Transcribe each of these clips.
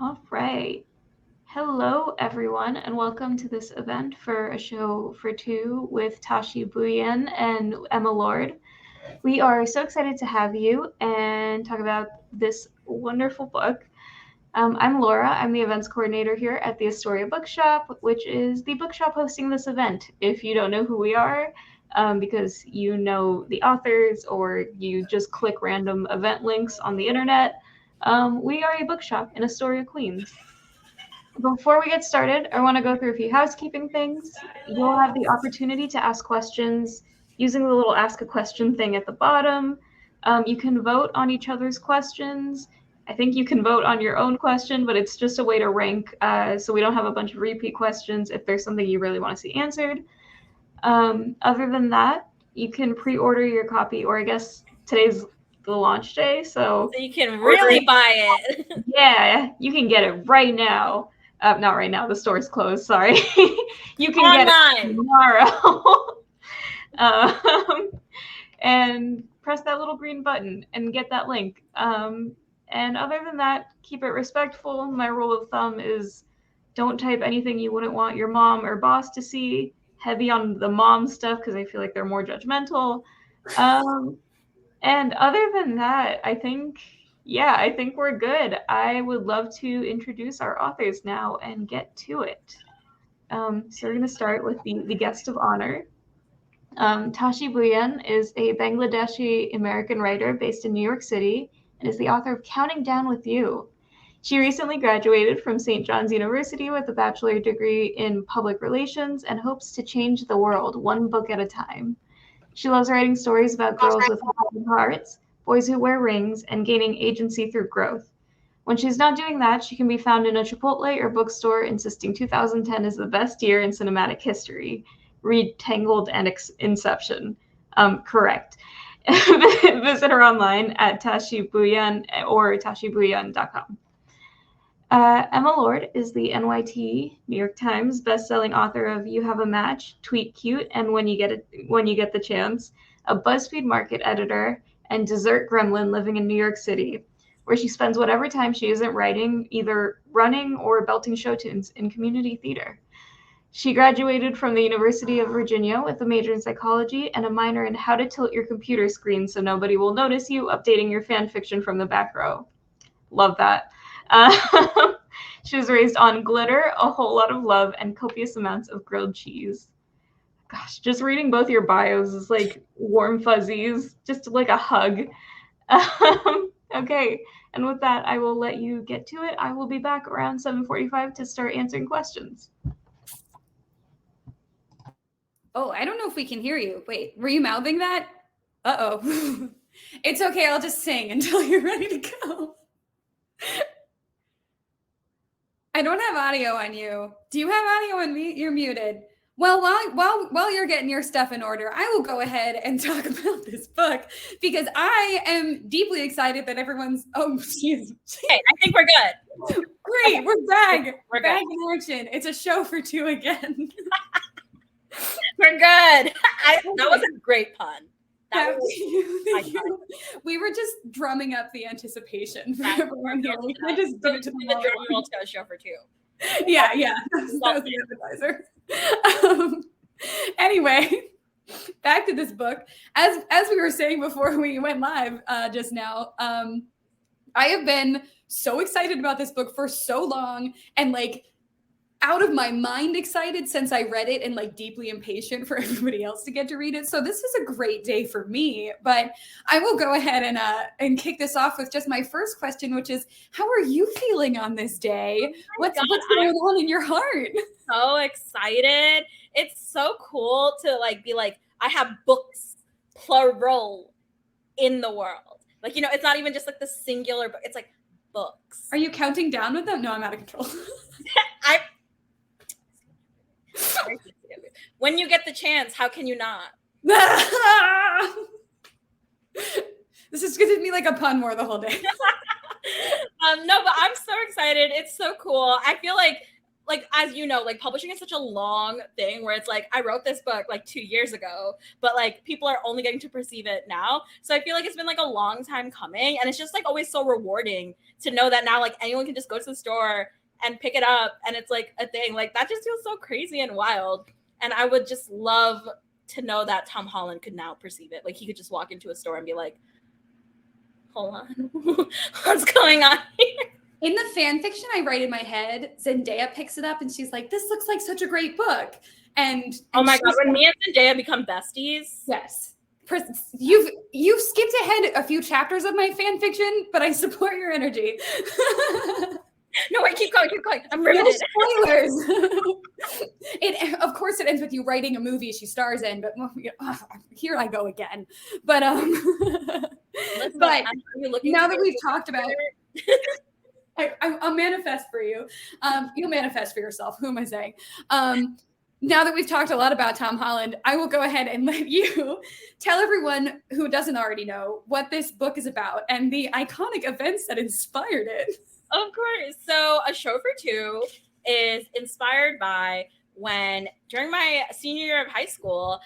All right. Hello, everyone, and welcome to this event for a show for two with Tashie Bhuiyan and Emma Lord. We are so excited to have you and talk about this wonderful book. I'm Laura. I'm the events coordinator here at the Astoria Bookshop, which is the bookshop hosting this event. If you don't know who we are, because you know the authors or you just click random event links on the internet, we are a bookshop in Astoria, Queens. Before we get started, I want to go through a few housekeeping things. You'll have the opportunity to ask questions using the little ask a question thing at the bottom. You can vote on each other's questions. I think you can vote on your own question, but it's just a way to rank so we don't have a bunch of repeat questions if there's something you really want to see answered. Other than that, you can pre-order your copy, or I guess today's the launch day, so you can really buy it. Yeah, you can get it right now. Not right now. The store's closed. Sorry. You can Online. Get it tomorrow. And press that little green button and get that link. And other than that, keep it respectful. My rule of thumb is don't type anything you wouldn't want your mom or boss to see. Heavy on the mom stuff because I feel like they're more judgmental. And other than that, I think we're good. I would love to introduce our authors now and get to it. So we're going to start with the guest of honor. Tashie Bhuiyan is a Bangladeshi American writer based in New York City and is the author of Counting Down with You. She recently graduated from St. John's University with a bachelor degree in public relations and hopes to change the world one book at a time. She loves writing stories about girls with broken hearts, boys who wear rings, and gaining agency through growth. When she's not doing that, she can be found in a Chipotle or bookstore insisting 2010 is the best year in cinematic history. Read Tangled and Inception. Correct. Visit her online at Tashie Bhuiyan or tashiebhuiyan.com. Emma Lord is the NYT New York Times bestselling author of You Have a Match, Tweet Cute, and When You Get the Chance, a BuzzFeed market editor, and dessert gremlin living in New York City, where she spends whatever time she isn't writing, either running or belting show tunes in community theater. She graduated from the University of Virginia with a major in psychology and a minor in how to tilt your computer screen so nobody will notice you updating your fan fiction from the back row. Love that. She was raised on glitter, a whole lot of love, and copious amounts of grilled cheese. Gosh, just reading both your bios is like warm fuzzies, just like a hug. Okay, and with that, I will let you get to it. I will be back around 7:45 to start answering questions. Oh, I don't know if we can hear you. Wait, were you mouthing that? Uh-oh. It's okay, I'll just sing until you're ready to go. I don't have audio on you. Do you have audio on me? You're muted. Well, while you're getting your stuff in order, I will go ahead and talk about this book because I am deeply excited that everyone's. Oh, excuse me. Okay, I think we're good. Great, we're back. We're back in action. It's a show for two again. We're good. That was a great pun. Thank you. We were just drumming up the anticipation for everyone here. We could just do it to the drum roll to a show for two. Yeah. That was the appetizer. Anyway, back to this book. As we were saying before we went live just now, I have been so excited about this book for so long and like out of my mind excited since I read it and like deeply impatient for everybody else to get to read it. So this is a great day for me, but I will go ahead and kick this off with just my first question, which is, how are you feeling on this day? What's going on in your heart? So excited. It's so cool to like be like, I have books plural in the world. Like, you know, it's not even just like the singular book. It's like books. Are you counting down with them? No, I'm out of control. When you get the chance, how can you not? This is going to be like a pun more the whole day. No, but I'm so excited. It's so cool. I feel like like, as you know, like publishing is such a long thing where it's like, I wrote this book like 2 years ago, but like people are only getting to perceive it now. So I feel like it's been like a long time coming, and it's just like always so rewarding to know that now like anyone can just go to the store and pick it up and it's like a thing. Like that just feels so crazy and wild. And I would just love to know that Tom Holland could now perceive it. Like he could just walk into a store and be like, hold on, what's going on here? In the fan fiction I write in my head, Zendaya picks it up and she's like, this looks like such a great book. And oh my God, when me and Zendaya become besties. Yes. You've skipped ahead a few chapters of my fan fiction, but I support your energy. No, wait, keep going. I'm riveted. No spoilers. Of course, it ends with you writing a movie she stars in, but here I go again. But Listen, but now that we've talked about, I'll manifest for you. You'll manifest for yourself. Who am I saying? Now that we've talked a lot about Tom Holland, I will go ahead and let you tell everyone who doesn't already know what this book is about and the iconic events that inspired it. Of course. So A Show for Two is inspired by when during my senior year of high school,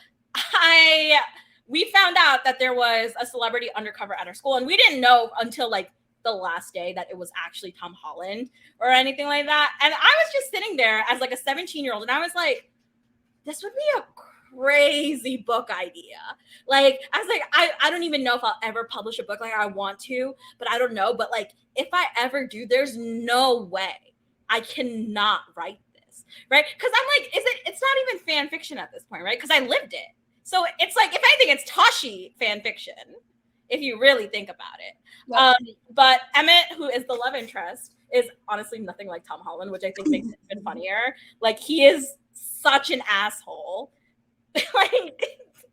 we found out that there was a celebrity undercover at our school, and we didn't know until like the last day that it was actually Tom Holland or anything like that. And I was just sitting there as like a 17-year-old, and I was like, this would be a crazy book idea. Like, I was like, I don't even know if I'll ever publish a book. Like, I want to, but I don't know. But like, if I ever do, there's no way I cannot write this, right? Because I'm like, it's not even fan fiction at this point, right? Because I lived it. So it's like, if anything, it's Tashie fan fiction, if you really think about it. Yep. But Emmitt, who is the love interest, is honestly nothing like Tom Holland, which I think makes it even funnier. Like, he is such an asshole. Like,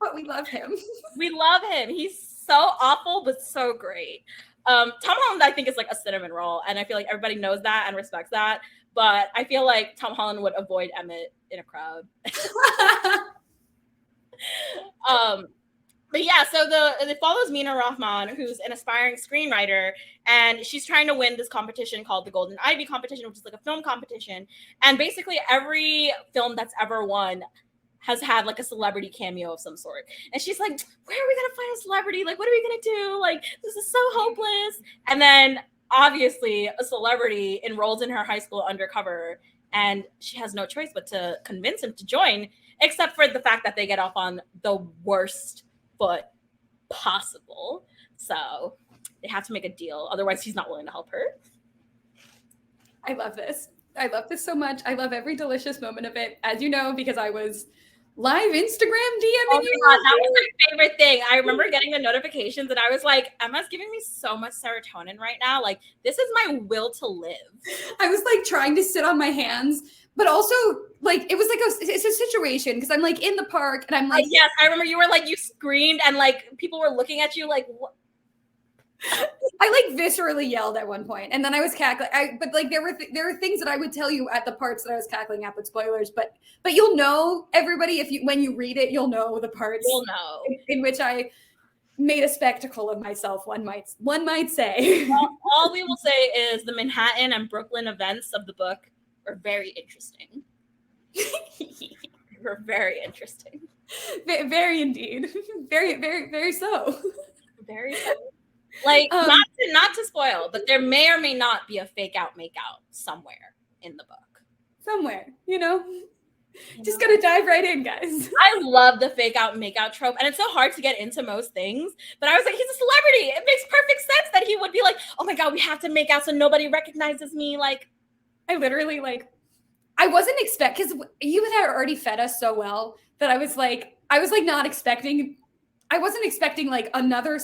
but we love him. We love him. He's so awful, but so great. Tom Holland, I think, is like a cinnamon roll, and I feel like everybody knows that and respects that. But I feel like Tom Holland would avoid Emmitt in a crowd. But yeah, so it follows Mina Rahman, who's an aspiring screenwriter, and she's trying to win this competition called the Golden Ivy competition, which is like a film competition. And basically every film that's ever won has had like a celebrity cameo of some sort. And she's like, where are we going to find a celebrity? Like, what are we going to do? Like, this is so hopeless. And then obviously a celebrity enrolls in her high school undercover, and she has no choice but to convince him to join, except for the fact that they get off on the worst foot possible. So they have to make a deal. Otherwise, he's not willing to help her. I love this. I love this so much. I love every delicious moment of it, as you know, because I was live Instagram DMing you. God, that was my favorite thing. I remember getting the notifications and I was like, Emma's giving me so much serotonin right now. Like, this is my will to live. I was like trying to sit on my hands, but also like it was like it's a situation because I'm like in the park and I'm like, yes, I remember you were like, you screamed and like people were looking at you like, what? I like viscerally yelled at one point, and then I was cackling. But like there were things that I would tell you at the parts that I was cackling at, but spoilers. But you'll know, everybody, when you read it, you'll know the parts. You'll know in which I made a spectacle of myself. One might say. Well, all we will say is the Manhattan and Brooklyn events of the book are very interesting. Were very interesting. Very indeed. Very, very, very so. Very so. Like, not to spoil, but there may or may not be a fake out make out somewhere in the book. Somewhere, just gotta dive right in, guys. I love the fake out make out trope, and it's so hard to get into most things, but I was like, he's a celebrity. It makes perfect sense that he would be like, oh my God, we have to make out so nobody recognizes me. Like, I literally I wasn't because you had already fed us so well that I was not expecting. I wasn't expecting like another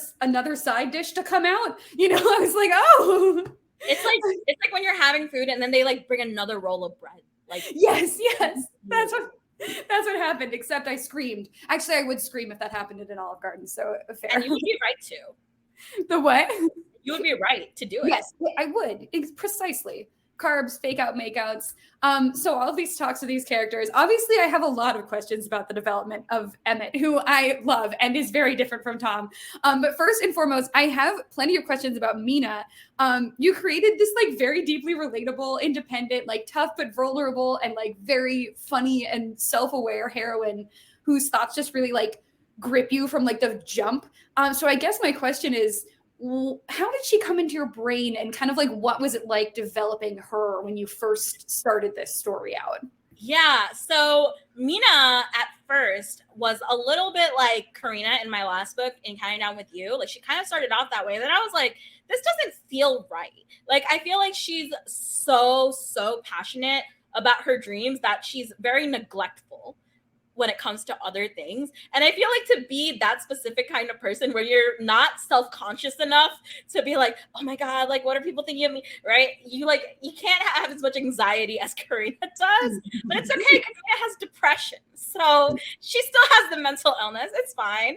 side dish to come out. I was like, oh. It's like when you're having food and then they like bring another roll of bread. Like, yes. That's what happened. Except I screamed. Actually, I would scream if that happened at an Olive Garden. So fair. And you would be right to. The what? You would be right to do it. Yes, I would. Precisely. carbs, fake out makeouts. So all these talks with these characters. Obviously, I have a lot of questions about the development of Emmitt, who I love and is very different from Tom. But first and foremost, I have plenty of questions about Mina. You created this like very deeply relatable, independent, like tough but vulnerable, and like very funny and self-aware heroine whose thoughts just really like grip you from like the jump. So I guess my question is, how did she come into your brain, and kind of like what was it like developing her when you first started this story out? Yeah, so Mina at first was a little bit like Karina in my last book, In Counting Down with You. Like she kind of started off that way. And then I was like, this doesn't feel right. Like I feel like she's so passionate about her dreams that she's very neglectful when it comes to other things. And I feel like to be that specific kind of person where you're not self-conscious enough to be like, oh my God, like what are people thinking of me, right? You can't have as much anxiety as Karina does, but it's okay because Karina has depression. So she still has the mental illness. It's fine.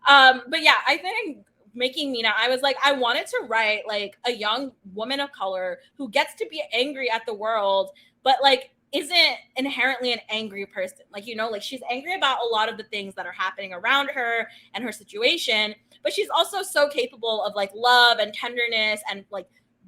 But yeah, I think making Mina, I was like, I wanted to write like a young woman of color who gets to be angry at the world, but like isn't inherently an angry person. Like, you know, like she's angry about a lot of the things that are happening around her and her situation, but she's also so capable of like love and tenderness and like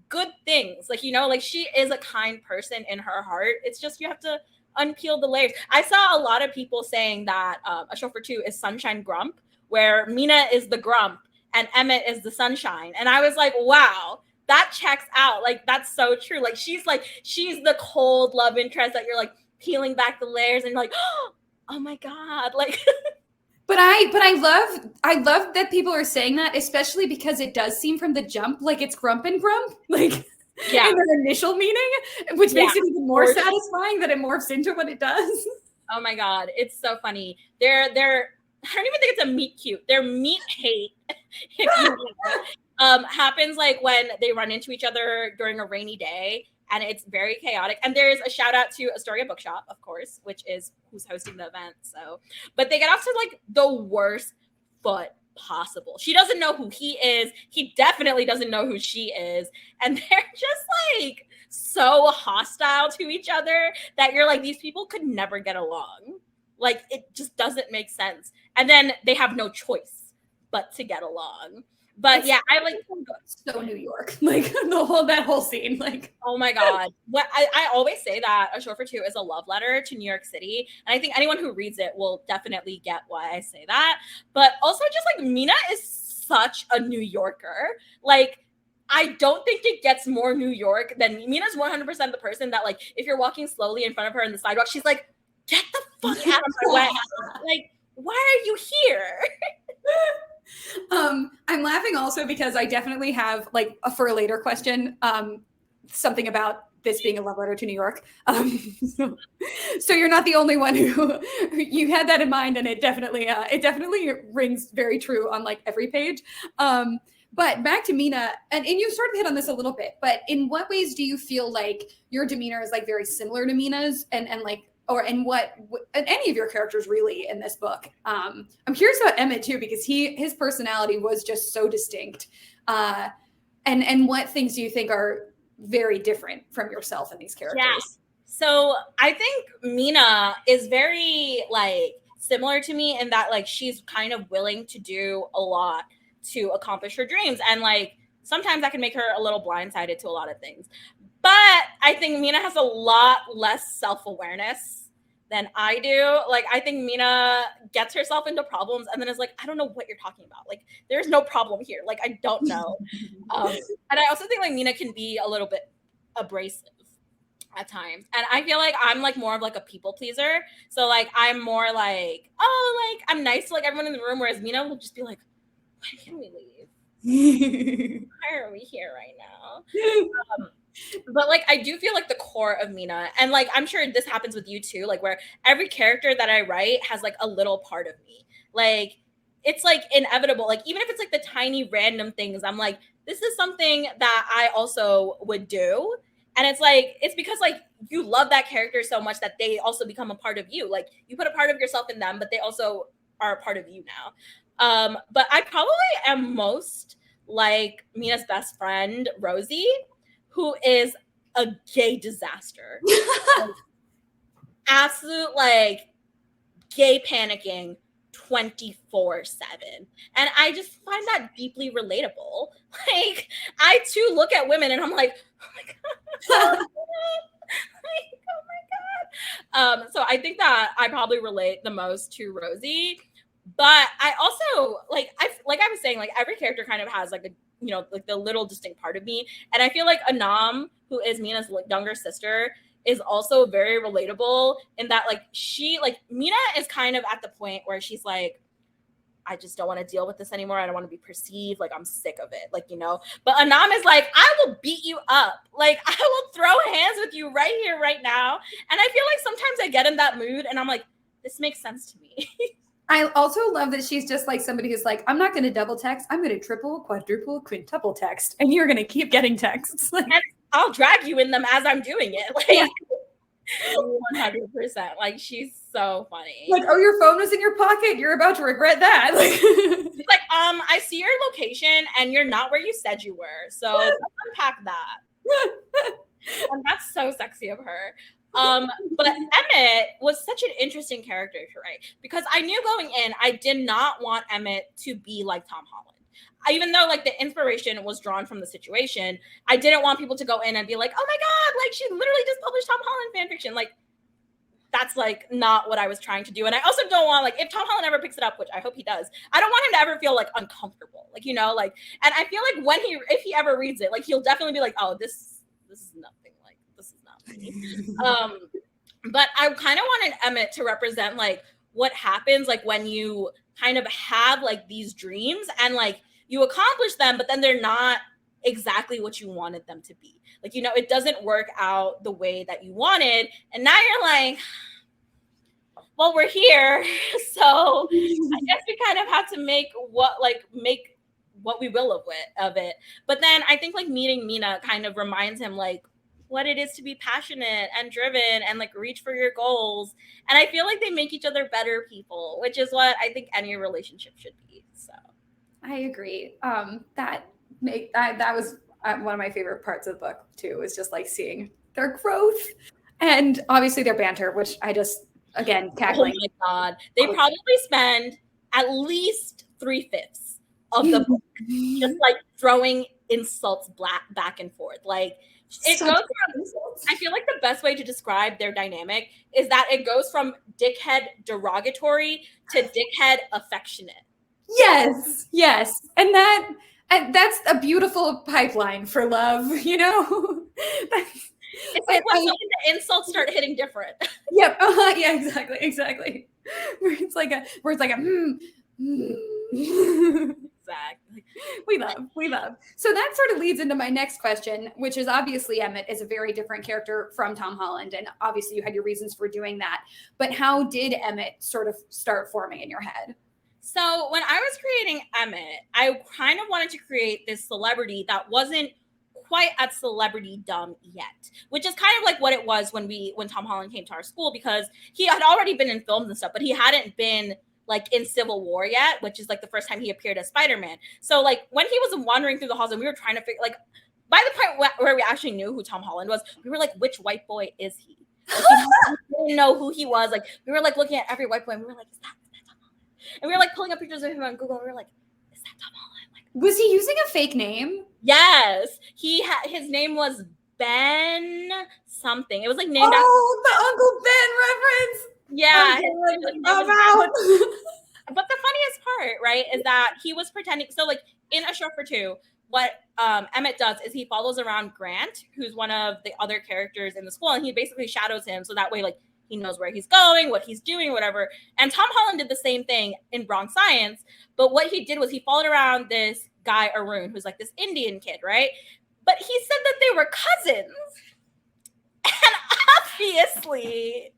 good things. Like, you know, like she is a kind person in her heart. It's just, you have to unpeel the layers. I saw a lot of people saying that A Show for Two is Sunshine Grump, where Mina is the grump and Emmitt is the sunshine. And I was like, wow, that checks out. Like, that's so true. Like, she's the cold love interest that you're like peeling back the layers and you're like, oh my God. Like, But I love that people are saying that, especially because it does seem from the jump like it's grump and grump, like in their initial meaning, which makes it even more satisfying that it morphs into what it does. Oh my God, it's so funny. They're I don't even think it's a meet cute. Their meet hate, if you will, happens like when they run into each other during a rainy day, and it's very chaotic. And there's a shout out to Astoria Bookshop, of course, which is who's hosting the event. So, but they get off to like the worst foot possible. She doesn't know who he is. He definitely doesn't know who she is. And they're just like so hostile to each other that you're like, these people could never get along. Like, it just doesn't make sense. And then they have no choice but to get along. But yeah, I like so New York, like that whole scene, like, oh my God. What I always say that A Show for Two is a love letter to New York City. And I think anyone who reads it will definitely get why I say that. But also just like Mina is such a New Yorker. Like, I don't think it gets more New York than Mina's 100% the person that like, if you're walking slowly in front of her in the sidewalk, she's like, get the fuck out of my way. Like, why are you here? I'm laughing also because I definitely have like a for a later question, something about this being a love letter to New York. So you're not the only one who you had that in mind, and it definitely rings very true on like every page. But back to Mina, and you sort of hit on this a little bit, but in what ways do you feel like your demeanor is like very similar to Mina's, and like, or in what any of your characters really in this book? I'm curious about Emmitt too, because his personality was just so distinct. And what things do you think are very different from yourself in these characters? Yeah. So I think Mina is very like similar to me in that like she's kind of willing to do a lot to accomplish her dreams, and like sometimes that can make her a little blindsided to a lot of things. But I think Mina has a lot less self-awareness than I do. Like, I think Mina gets herself into problems and then is like, I don't know what you're talking about. Like, there's no problem here. Like, I don't know. And I also think like Mina can be a little bit abrasive at times. And I feel like I'm like more of like a people pleaser. So like, I'm more like, oh, like I'm nice to like everyone in the room. Whereas Mina will just be like, why can't we leave? Why are we here right now? But like I do feel like the core of Mina, and like I'm sure this happens with you too, like where every character that I write has like a little part of me. Like it's like inevitable. Like even if it's like the tiny random things, I'm like, this is something that I also would do. And it's like, it's because like you love that character so much that they also become a part of you. Like you put a part of yourself in them, but they also are a part of you now. But I probably am most like Mina's best friend, Rosie, who is a gay disaster. Absolute like gay panicking 24/7. And I just find that deeply relatable. Like, I too look at women and I'm like, oh my God. Like, oh my God. So I think that I probably relate the most to Rosie. But I also like I was saying, like every character kind of has like a, you know, like the little distinct part of me. And I feel like Anam, who is Mina's younger sister, is also very relatable in that like Mina is kind of at the point where she's like, I just don't want to deal with this anymore. I don't want to be perceived. Like, I'm sick of it. Like, you know, but Anam is like, I will beat you up. Like, I will throw hands with you right here, right now. And I feel like sometimes I get in that mood and I'm like, this makes sense to me. I also love that she's just like somebody who's like, I'm not going to double text. I'm going to triple, quadruple, quintuple text. And you're going to keep getting texts. And I'll drag you in them as I'm doing it. Like, 100%. Like, she's so funny. Like, oh, your phone was in your pocket. You're about to regret that. Like, I see your location and you're not where you said you were. So let's unpack that. And that's so sexy of her. But Emmitt was such an interesting character to write because I knew going in, I did not want Emmitt to be like Tom Holland. Even though like the inspiration was drawn from the situation, I didn't want people to go in and be like, oh my God, like she literally just published Tom Holland fan fiction. Like, that's like not what I was trying to do. And I also don't want, like, if Tom Holland ever picks it up, which I hope he does, I don't want him to ever feel like uncomfortable. Like, you know, like, and I feel like if he ever reads it, like he'll definitely be like, oh, this is nothing. Like, this is not me. But I kind of wanted Emmitt to represent like what happens like when you kind of have like these dreams and like you accomplish them, but then they're not exactly what you wanted them to be. Like, you know, it doesn't work out the way that you wanted. And now you're like, well, we're here. So I guess we kind of have to make what we will of it. But then I think like meeting Mina kind of reminds him like what it is to be passionate and driven and like reach for your goals. And I feel like they make each other better people, which is what I think any relationship should be. So I agree. That was one of my favorite parts of the book too, is just like seeing their growth and obviously their banter, which I just, again, cackling. Oh my God. They probably spend at least 3/5 of the book just like throwing insults back and forth. Like, it goes from, I feel like the best way to describe their dynamic is that it goes from dickhead derogatory to dickhead affectionate. Yes. And that's a beautiful pipeline for love, you know? It's like when the insults start hitting different. Yep. Yeah, exactly. Where it's like a Exactly. We love. So that sort of leads into my next question, which is obviously Emmitt is a very different character from Tom Holland. And obviously you had your reasons for doing that. But how did Emmitt sort of start forming in your head? So when I was creating Emmitt, I kind of wanted to create this celebrity that wasn't quite at celebrity dumb yet, which is kind of like what it was when Tom Holland came to our school, because he had already been in films and stuff, but he hadn't been like in Civil War yet, which is like the first time he appeared as Spider-Man. So like when he was wandering through the halls and we were trying to figure, like by the point where we actually knew who Tom Holland was, we were like, which white boy is he? Like, we didn't know who he was. Like we were like looking at every white boy and we were like, is that Tom Holland? And we were like pulling up pictures of him on Google and we were like, is that Tom Holland? Like, was he using a fake name? Yes. His name was Ben something. It was like named after the Uncle Ben reference. Yeah. I'm out. But the funniest part, right, is that he was pretending. So like in A Show for Two, what Emmitt does is he follows around Grant, who's one of the other characters in the school, and he basically shadows him so that way like he knows where he's going, what he's doing, whatever. And Tom Holland did the same thing in Wrong Science, but what he did was he followed around this guy Arun, who's like this Indian kid, right? But he said that they were cousins, and obviously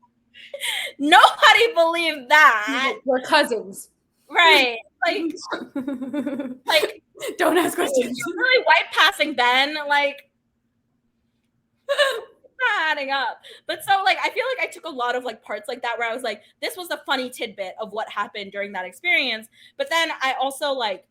nobody believed that. We're cousins, right? Like don't ask questions. You're really white passing Ben, like not adding up. But so like I feel like I took a lot of like parts like that where I was like, this was a funny tidbit of what happened during that experience. But then I also like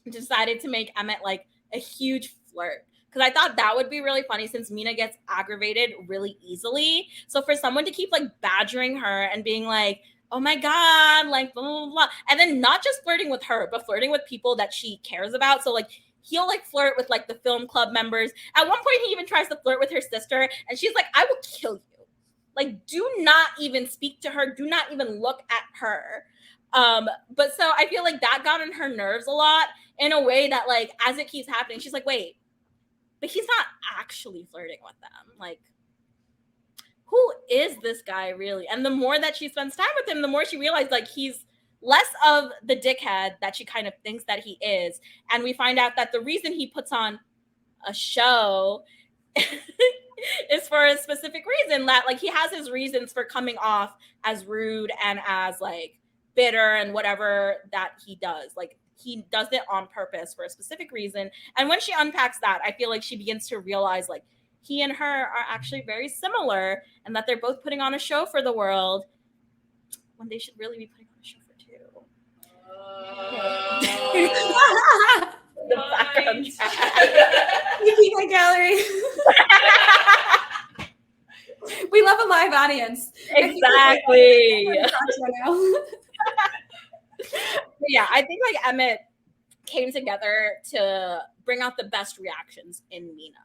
decided to make Emmitt like a huge flirt. because I thought that would be really funny since Mina gets aggravated really easily. So for someone to keep like badgering her and being like, oh my God, like blah, blah, blah. And then not just flirting with her, but flirting with people that she cares about. So like he'll like flirt with like the film club members. At one point, he even tries to flirt with her sister. And she's like, I will kill you. Like, do not even speak to her. Do not even look at her. But so I feel like that got on her nerves a lot in a way that like, as it keeps happening, she's like, wait, but he's not actually flirting with them. Like, who is this guy really? And the more that she spends time with him, the more she realizes like he's less of the dickhead that she kind of thinks that he is. And we find out that the reason he puts on a show is for a specific reason, that like he has his reasons for coming off as rude and as like bitter and whatever that he does. Like he does it on purpose for a specific reason. And when she unpacks that, I feel like she begins to realize like he and her are actually very similar and that they're both putting on a show for the world when they should really be putting on a show for two. The background Nikita Gallery. We love a live audience. Exactly. Yeah, I think like Emmitt came together to bring out the best reactions in Mina.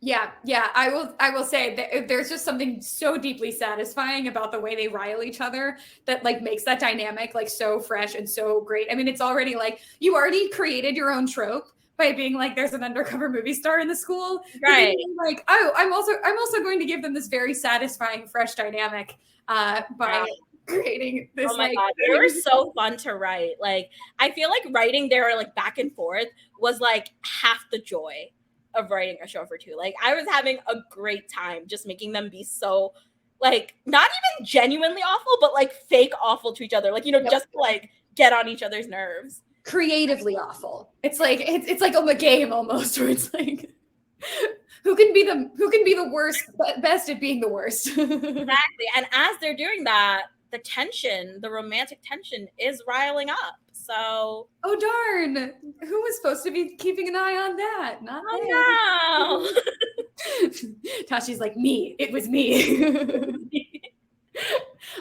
Yeah. I will say that there's just something so deeply satisfying about the way they rile each other that like makes that dynamic like so fresh and so great. I mean, it's already like you already created your own trope by being like there's an undercover movie star in the school, right? Like, oh, I'm also going to give them this very satisfying fresh dynamic by creating this. Oh my like, God, they were so fun to write. Like I feel like writing their like back and forth was like half the joy of writing a show for two. Like I was having a great time just making them be so like not even genuinely awful, but like fake awful to each other. Like, you know, just like get on each other's nerves. Creatively awful. It's like a game almost where it's like who can be the worst best at being the worst. Exactly. And as they're doing that, the romantic tension is riling up. So oh darn, who was supposed to be keeping an eye on that? Not no. Tashie's like, me, it was me.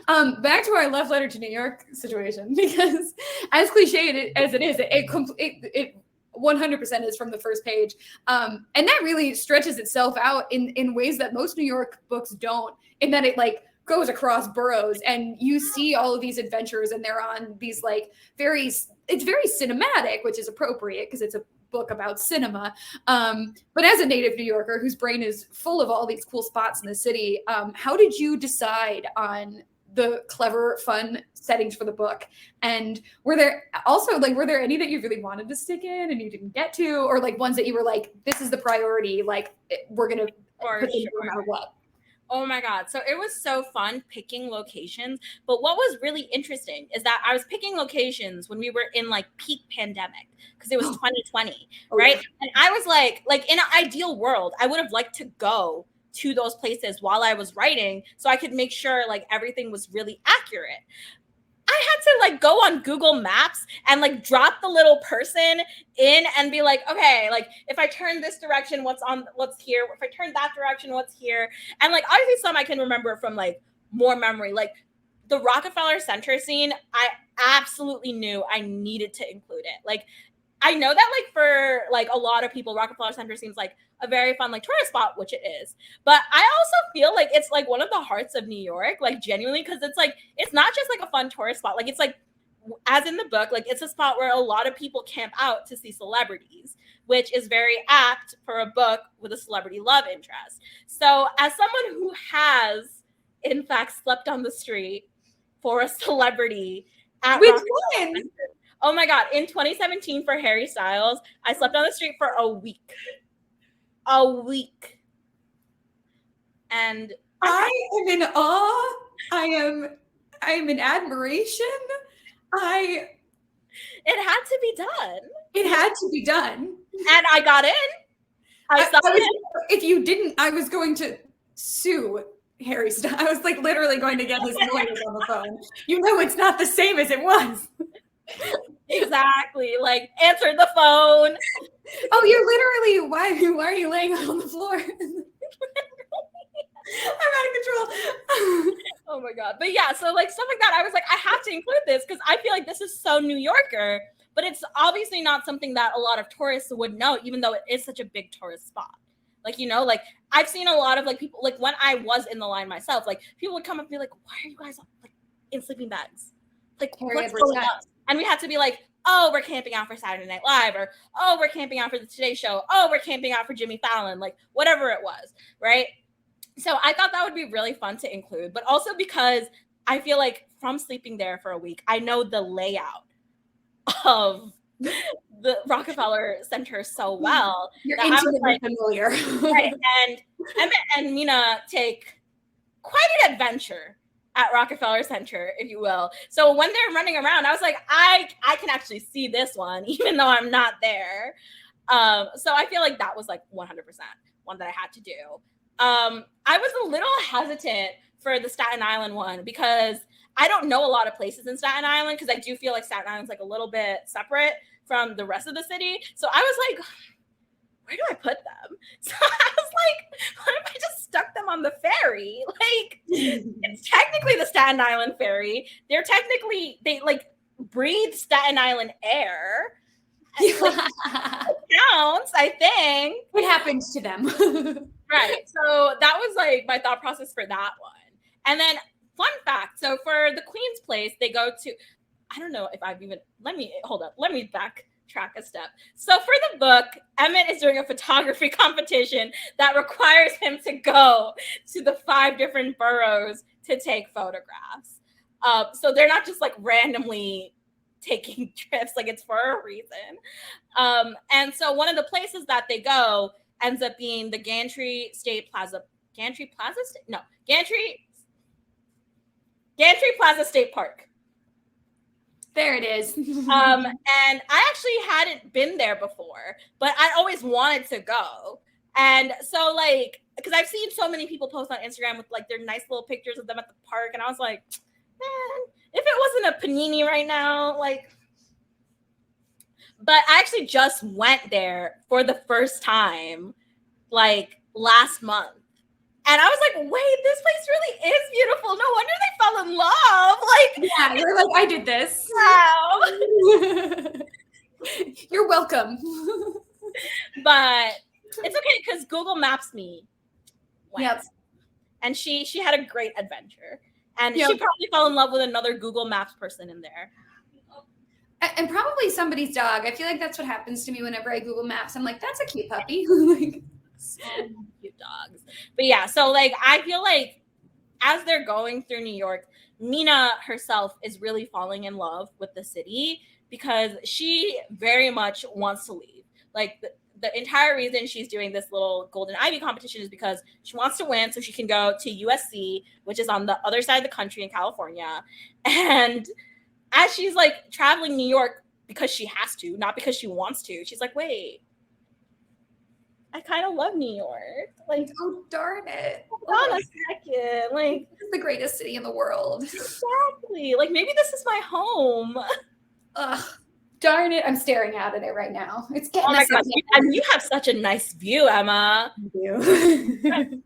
Back to our love letter to New York situation, because as cliche as it is, it 100% is from the first page, and that really stretches itself out in ways that most New York books don't, in that it like goes across boroughs and you see all of these adventures and they're on these like it's very cinematic, which is appropriate because it's a book about cinema. But as a native New Yorker whose brain is full of all these cool spots in the city, how did you decide on the clever, fun settings for the book? And were there any that you really wanted to stick in and you didn't get to, or like ones that you were like, this is the priority, like we're gonna put them no matter what? Oh my God. So it was so fun picking locations. But what was really interesting is that I was picking locations when we were in like peak pandemic, because it was 2020, right? Yeah. And I was like in an ideal world, I would have liked to go to those places while I was writing so I could make sure like everything was really accurate. I had to like go on Google Maps and like drop the little person in and be like, okay, like if I turn this direction, what's here? If I turn that direction, what's here? And like obviously some I can remember from like more memory. Like the Rockefeller Center scene, I absolutely knew I needed to include it. Like I know that like for like a lot of people, Rockefeller Center seems like a very fun like tourist spot, which it is. But I also feel like it's like one of the hearts of New York, like genuinely, because it's like it's not just like a fun tourist spot. Like it's like, as in the book, like it's a spot where a lot of people camp out to see celebrities, which is very apt for a book with a celebrity love interest. So as someone who has in fact slept on the street for a celebrity at which one? Oh my God. In 2017 for Harry Styles, I slept on the street for a week. And I am in awe. I am in admiration. It had to be done. It had to be done. And I got in. If you didn't, I was going to sue Harry Styles. I was like literally going to get his lawyers on the phone. You know, it's not the same as it was. Exactly. Like, answer the phone. Oh, you're literally are you laying on the floor? I'm out of control. Oh my God. But yeah, so like stuff like that, I was like, I have to include this because I feel like this is so New Yorker, but it's obviously not something that a lot of tourists would know, even though it is such a big tourist spot. Like, you know, like I've seen a lot of like people, like when I was in the line myself, like people would come up and be like, why are you guys like in sleeping bags? Like, what's going on? And we had to be like, oh, we're camping out for Saturday Night Live, or oh, we're camping out for the Today Show, oh, we're camping out for Jimmy Fallon, like whatever it was, right? So I thought that would be really fun to include, but also because I feel like from sleeping there for a week, I know the layout of the Rockefeller Center so well. You're intimately familiar. Right, and Emmitt and Mina take quite an adventure at Rockefeller Center, if you will. So when they're running around, I was like, I can actually see this one, even though I'm not there. So I feel like that was like 100% one that I had to do. I was a little hesitant for the Staten Island one because I don't know a lot of places in Staten Island because I do feel like Staten Island's like a little bit separate from the rest of the city. So I was like, where do I put them? So I was like, what if I just stuck them on the ferry? Like, it's technically the Staten Island ferry. They like breathe Staten Island air. Like, it counts, I think. What happens to them? Right. So that was like my thought process for that one. And then fun fact. So for the Queen's Place, they go to, I don't know if I've even, let me backtrack a step. So for the book, Emmitt is doing a photography competition that requires him to go to the 5 different boroughs to take photographs. So they're not just like randomly taking trips, like it's for a reason. And so one of the places that they go ends up being the Gantry Plaza State Park. There it is. And I actually hadn't been there before, but I always wanted to go. And so like, because I've seen so many people post on Instagram with like their nice little pictures of them at the park. And I was like, man, if it wasn't a panini right now, like, but I actually just went there for the first time, like last month. And I was like, wait, this place really is beautiful. No wonder they fell in love. Like, yeah, you're like, I did this. Wow. You're welcome. But it's okay because Google Maps me went. Yep. And she had a great adventure. And yep. She probably fell in love with another Google Maps person in there. And probably somebody's dog. I feel like that's what happens to me whenever I Google Maps. I'm like, that's a cute puppy. So cute dogs. But yeah, so like I feel like as they're going through New York, Mina herself is really falling in love with the city because she very much wants to leave. Like the entire reason she's doing this little Golden Ivy competition is because she wants to win so she can go to USC, which is on the other side of the country in California. And as she's like traveling New York because she has to, not because she wants to, she's like, wait, I kind of love New York. Like, oh, darn it. Hold on a second. Like, it's the greatest city in the world. Exactly. Like, maybe this is my home. Ugh. Darn it. I'm staring out at it right now. It's getting oh my God. You have such a nice view, Emma. Thank you.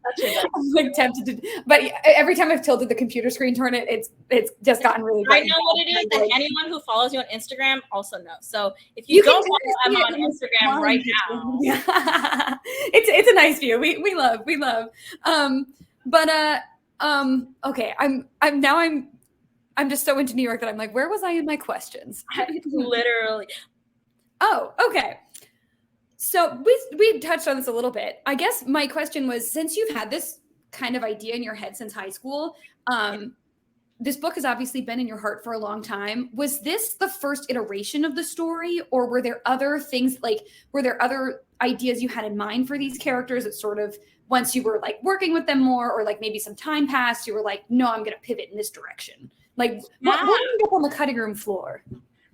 I'm like tempted to, but every time I've tilted the computer screen toward it, it's just gotten really bright. I know what it is, and anyone who follows you on Instagram also knows. So if you don't follow Emma on Instagram right now, yeah. it's a nice view. We love. Okay. I'm just so into New York that I'm like, where was I in my questions? Literally. Oh, okay. So we touched on this a little bit. I guess my question was, since you've had this kind of idea in your head since high school, this book has obviously been in your heart for a long time. Was this the first iteration of the story, or were there other things, like, were there other ideas you had in mind for these characters that sort of, once you were like working with them more, or like maybe some time passed, you were like, no, I'm going to pivot in this direction? Like, what ended up on the cutting room floor?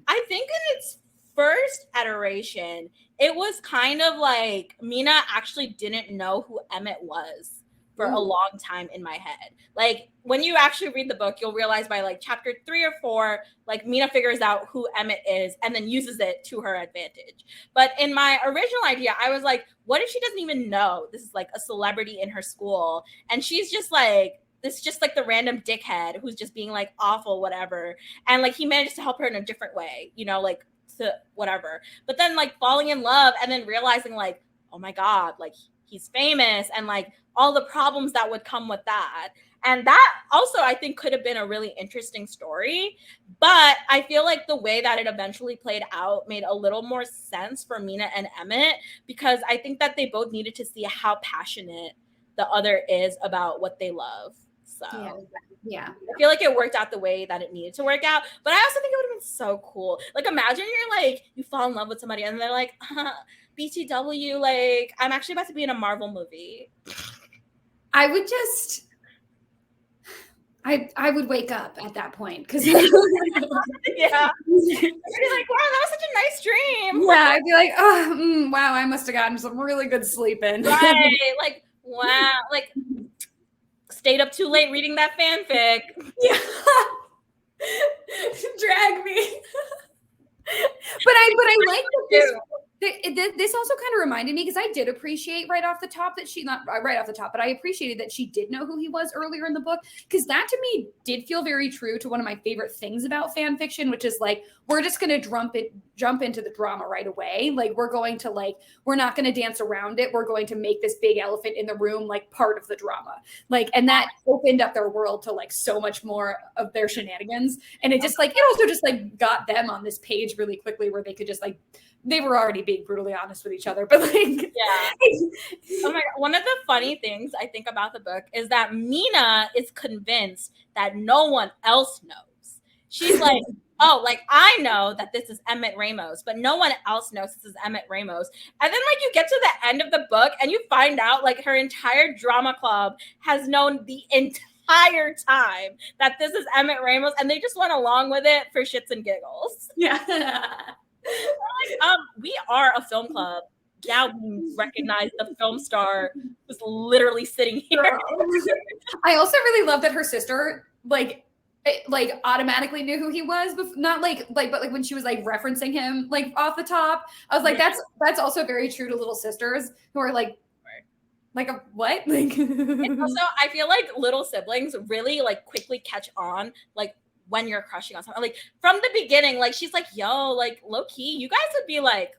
I think in its first iteration, it was kind of like Mina actually didn't know who Emmitt was for a long time in my head. Like when you actually read the book, you'll realize by like chapter 3 or 4, like Mina figures out who Emmitt is and then uses it to her advantage. But in my original idea, I was like, what if she doesn't even know this is like a celebrity in her school and she's just like, this is just like the random dickhead who's just being like awful, whatever. And like he manages to help her in a different way, you know, like to whatever. But then like falling in love and then realizing like, oh my God, like he's famous and like all the problems that would come with that. And that also I think could have been a really interesting story. But I feel like the way that it eventually played out made a little more sense for Mina and Emmitt, because I think that they both needed to see how passionate the other is about what they love. So yeah. I feel like it worked out the way that it needed to work out. But I also think it would have been so cool. Like imagine you're like, you fall in love with somebody and they're like, BTW, like I'm actually about to be in a Marvel movie. I would just, I would wake up at that point because yeah, I'd be like, wow, that was such a nice dream. Yeah, I'd be like, oh, wow, I must have gotten some really good sleep in. Right, like wow, like stayed up too late reading that fanfic. Yeah, drag me. But I like this also kind of reminded me, because I did appreciate right off the top that she, not right off the top, but I appreciated that she did know who he was earlier in the book, because that to me did feel very true to one of my favorite things about fan fiction, which is like, we're just going to jump into the drama right away. Like we're not going to dance around it. We're going to make this big elephant in the room like part of the drama. Like, and that opened up their world to like so much more of their shenanigans. And it just like, it also just like got them on this page really quickly where they could just like, they were already being brutally honest with each other, but like, yeah. Oh my God. One of the funny things I think about the book is that Mina is convinced that no one else knows. She's like, oh, like I know that this is Emmitt Ramos, but no one else knows this is Emmitt Ramos. And then like you get to the end of the book and you find out like her entire drama club has known the entire time that this is Emmitt Ramos, and they just went along with it for shits and giggles. Yeah. Like, we are a film club. Now we recognize the film star who's literally sitting here. I also really love that her sister like automatically knew who he was, but not but like when she was like referencing him like off the top, I was like, that's also very true to little sisters who are like a what? Like and also I feel like little siblings really like quickly catch on like when you're crushing on someone. Like from the beginning, like she's like, yo, like low key, you guys would be like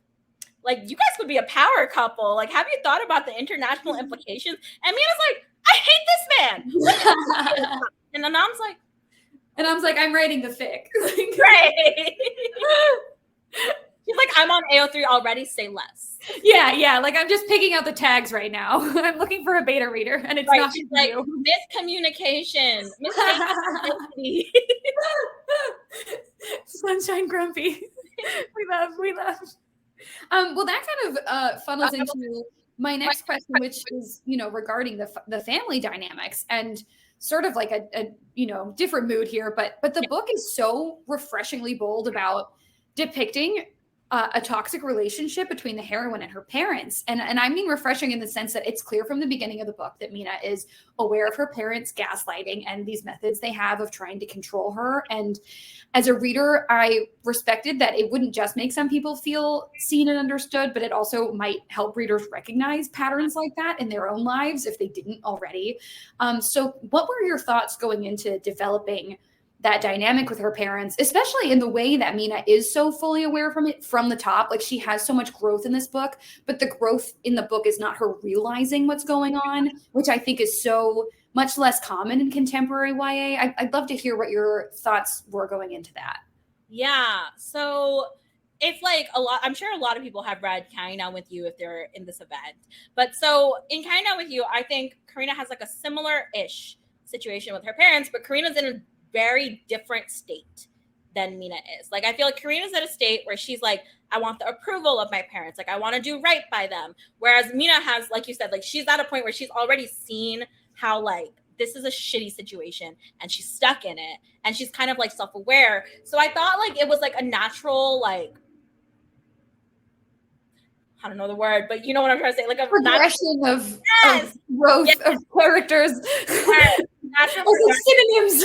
you guys would be a power couple. Like, have you thought about the international implications? And Mina's like, I hate this man. And then I'm like, I'm writing the fic. Right. She's like, I'm on AO3 already, say less. Yeah. Like I'm just picking out the tags right now. I'm looking for a beta reader, and it's not she's like you. Miscommunication. Sunshine Grumpy. We love. Well, that kind of funnels into my next question, which is, regarding the family dynamics and sort of like a different mood here, but the book is so refreshingly bold about depicting a toxic relationship between the heroine and her parents. And I mean refreshing in the sense that it's clear from the beginning of the book that Mina is aware of her parents' gaslighting and these methods they have of trying to control her. And as a reader, I respected that it wouldn't just make some people feel seen and understood, but it also might help readers recognize patterns like that in their own lives if they didn't already. So what were your thoughts going into developing that dynamic with her parents, especially in the way that Mina is so fully aware from it from the top? Like she has so much growth in this book, but the growth in the book is not her realizing what's going on, which I think is so much less common in contemporary YA. I'd love to hear what your thoughts were going into that. Yeah. So if like I'm sure a lot of people have read Counting Down with You if they're in this event. But so in Counting Down with You, I think Karina has like a similar-ish situation with her parents, but Karina's in a very different state than Mina is. Like, I feel like Karina's at a state where she's like, I want the approval of my parents. Like, I want to do right by them. Whereas Mina has, like you said, like she's at a point where she's already seen how like this is a shitty situation and she's stuck in it. And she's kind of like self-aware. So I thought like it was like a natural, like, I don't know the word, but you know what I'm trying to say, like a progression of yes, growth of characters. yes. Natural synonyms.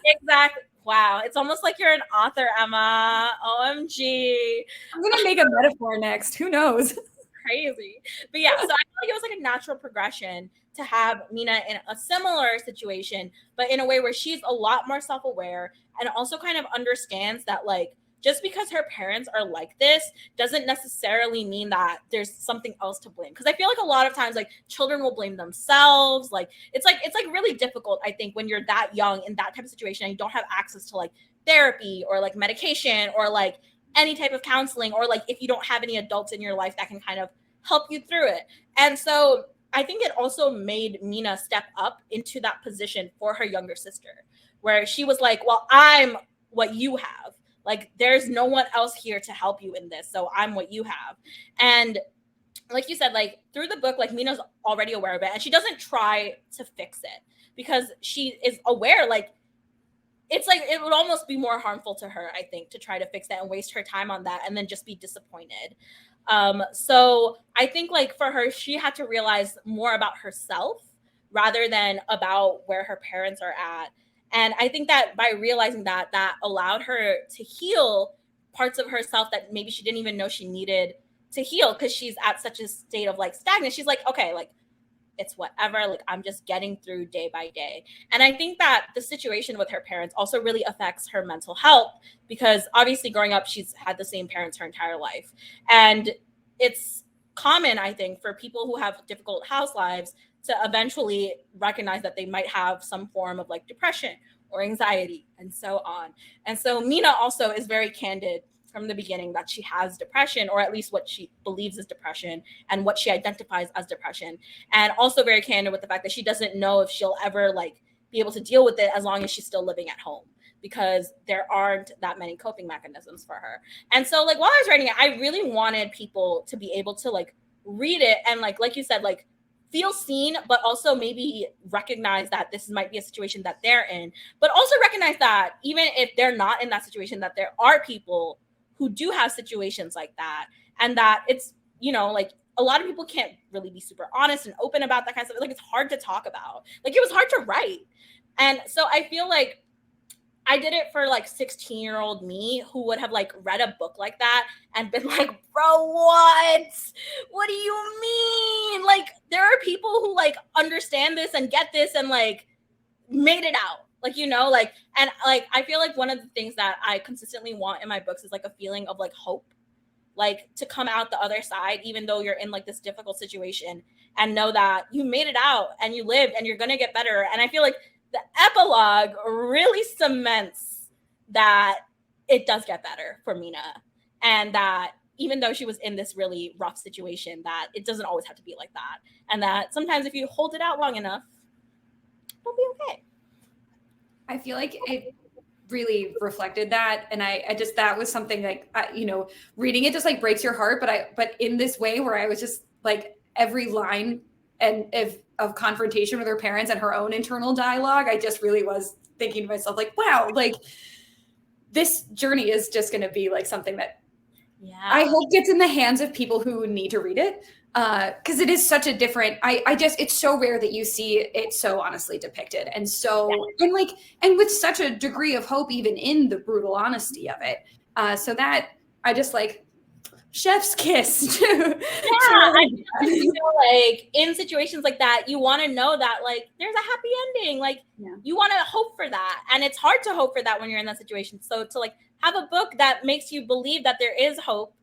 Exactly. Wow, it's almost like you're an author, Emma. OMG. I'm gonna make a metaphor next. Who knows? Crazy. But yeah, so I feel like it was like a natural progression to have Mina in a similar situation, but in a way where she's a lot more self-aware and also kind of understands that like just because her parents are like this doesn't necessarily mean that there's something else to blame. Because I feel like a lot of times like children will blame themselves. Like it's like really difficult, I think, when you're that young in that type of situation and you don't have access to like therapy or like medication or like any type of counseling, or like if you don't have any adults in your life that can kind of help you through it. And so I think it also made Mina step up into that position for her younger sister, where she was like, well, I'm what you have. Like, there's no one else here to help you in this. So I'm what you have. And like you said, like through the book, like Mina's already aware of it and she doesn't try to fix it because she is aware, like, it's like it would almost be more harmful to her, I think, to try to fix that and waste her time on that and then just be disappointed. So I think like for her, she had to realize more about herself rather than about where her parents are at. And I think that by realizing that, that allowed her to heal parts of herself that maybe she didn't even know she needed to heal because she's at such a state of like stagnant. She's like, okay, like it's whatever, like I'm just getting through day by day. And I think that the situation with her parents also really affects her mental health because obviously growing up she's had the same parents her entire life, and it's common, I think, for people who have difficult house lives to eventually recognize that they might have some form of like depression or anxiety and so on. And so Mina also is very candid from the beginning that she has depression, or at least what she believes is depression and what she identifies as depression. And also very candid with the fact that she doesn't know if she'll ever like be able to deal with it as long as she's still living at home, because there aren't that many coping mechanisms for her. And so like while I was writing it, I really wanted people to be able to like read it and like you said, like feel seen, but also maybe recognize that this might be a situation that they're in, but also recognize that even if they're not in that situation, that there are people who do have situations like that, and that it's, you know, like a lot of people can't really be super honest and open about that kind of stuff. Like it's hard to talk about. Like it was hard to write. And so I feel like I did it for like 16-year-old me who would have like read a book like that and been like, bro, what do you mean? Like there are people who like understand this and get this and like made it out. Like, you know, like, and like, I feel like one of the things that I consistently want in my books is like a feeling of like hope, like to come out the other side, even though you're in like this difficult situation, and know that you made it out and you lived and you're going to get better. And I feel like the epilogue really cements that it does get better for Mina, and that even though she was in this really rough situation, that it doesn't always have to be like that. And that sometimes if you hold it out long enough, it'll be okay. I feel like it really reflected that, and I just, that was something like, you know, reading it just like breaks your heart, but in this way where I was just like every line and of confrontation with her parents and her own internal dialogue, I just really was thinking to myself like, wow, like this journey is just going to be like something that I hope gets in the hands of people who need to read it. Because it is such a different, I just, it's so rare that you see it so honestly depicted. And so, and like, and with such a degree of hope, even in the brutal honesty of it. So that I just like, chef's kiss. I feel like in situations like that, you want to know that like there's a happy ending. Like you want to hope for that. And it's hard to hope for that when you're in that situation. So to like have a book that makes you believe that there is hope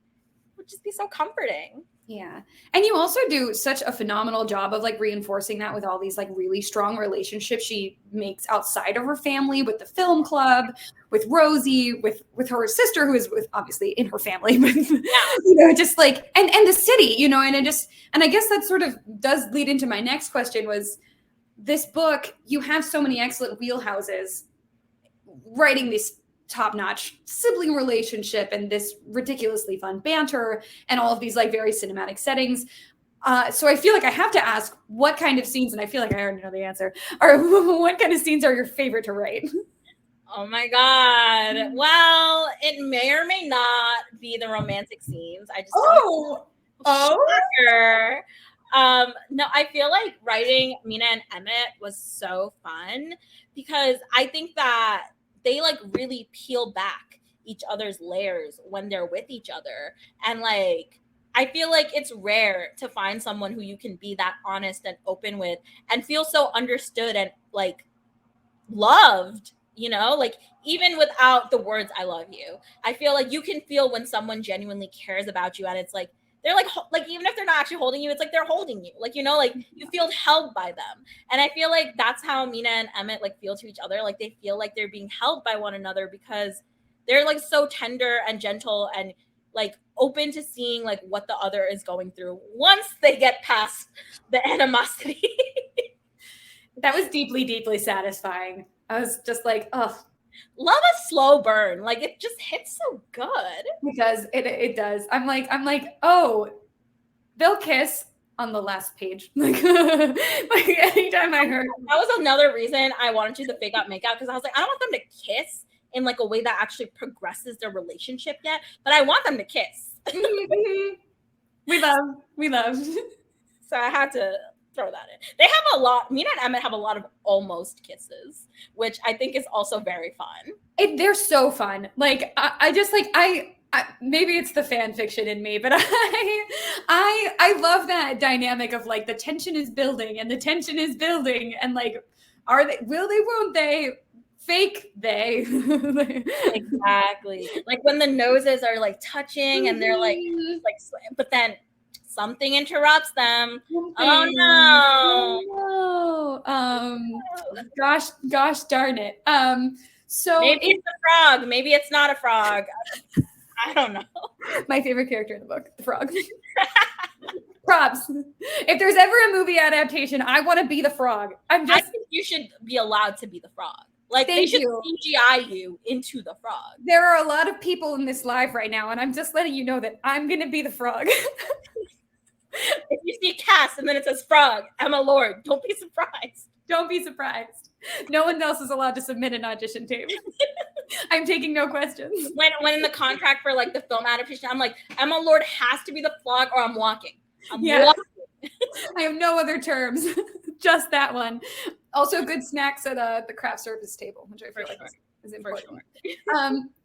would just be so comforting. Yeah. And you also do such a phenomenal job of like reinforcing that with all these like really strong relationships she makes outside of her family, with the film club, with Rosie, with her sister, who is with obviously in her family, but you know, just like, and the city, you know, and I guess that sort of does lead into my next question was, this book, you have so many excellent wheelhouses writing these top-notch sibling relationship and this ridiculously fun banter and all of these like very cinematic settings. So I feel like I have to ask what kind of scenes, and I feel like I already know the answer, or what kind of scenes are your favorite to write? Oh my God. Well, it may or may not be the romantic scenes. I just don't Oh, Shocker. No, I feel like writing Mina and Emmitt was so fun because I think that they like really peel back each other's layers when they're with each other. And like, I feel like it's rare to find someone who you can be that honest and open with and feel so understood and like loved, you know, like even without the words I love you. I feel like you can feel when someone genuinely cares about you and it's like they're like even if they're not actually holding you, it's like they're holding you. Like, you know, like you feel held by them. And I feel like that's how Mina and Emmitt like feel to each other. Like they feel like they're being held by one another because they're like so tender and gentle and like open to seeing like what the other is going through once they get past the animosity. that was deeply, deeply satisfying. I was just like, oh, Love a slow burn. Like it just hits so good. it does. I'm like, oh, they'll kiss on the last page. Like, like anytime I heard That was another reason I wanted to do the fake out make out because I was like, I don't want them to kiss in like a way that actually progresses their relationship yet, but I want them to kiss. we love. So I had to throw that in. They have a lot. Mina and Emmitt have a lot of almost kisses, which I think is also very fun. They're so fun. Like I just like I maybe it's the fan fiction in me, but I love that dynamic of like the tension is building and the tension is building and like are they will they won't they fake they Exactly. Like when the noses are like touching and they're like but then something interrupts them. Oh no. Gosh darn it. So maybe it's a frog, maybe it's not a frog. I don't know. My favorite character in the book, the frog. Props. If there's ever a movie adaptation, I want to be the frog. I think you should be allowed to be the frog. Like they should CGI you into the frog. There are a lot of people in this live right now, and I'm just letting you know that I'm gonna be the frog. If you see cast and then it says frog, Emma Lord, don't be surprised. Don't be surprised. No one else is allowed to submit an audition tape. I'm taking no questions. When in the contract for like the film adaptation, I'm like, Emma Lord has to be the frog or I'm walking. Walking. I have no other terms. Just that one. Also, good snacks at the craft service table, which I feel like is important.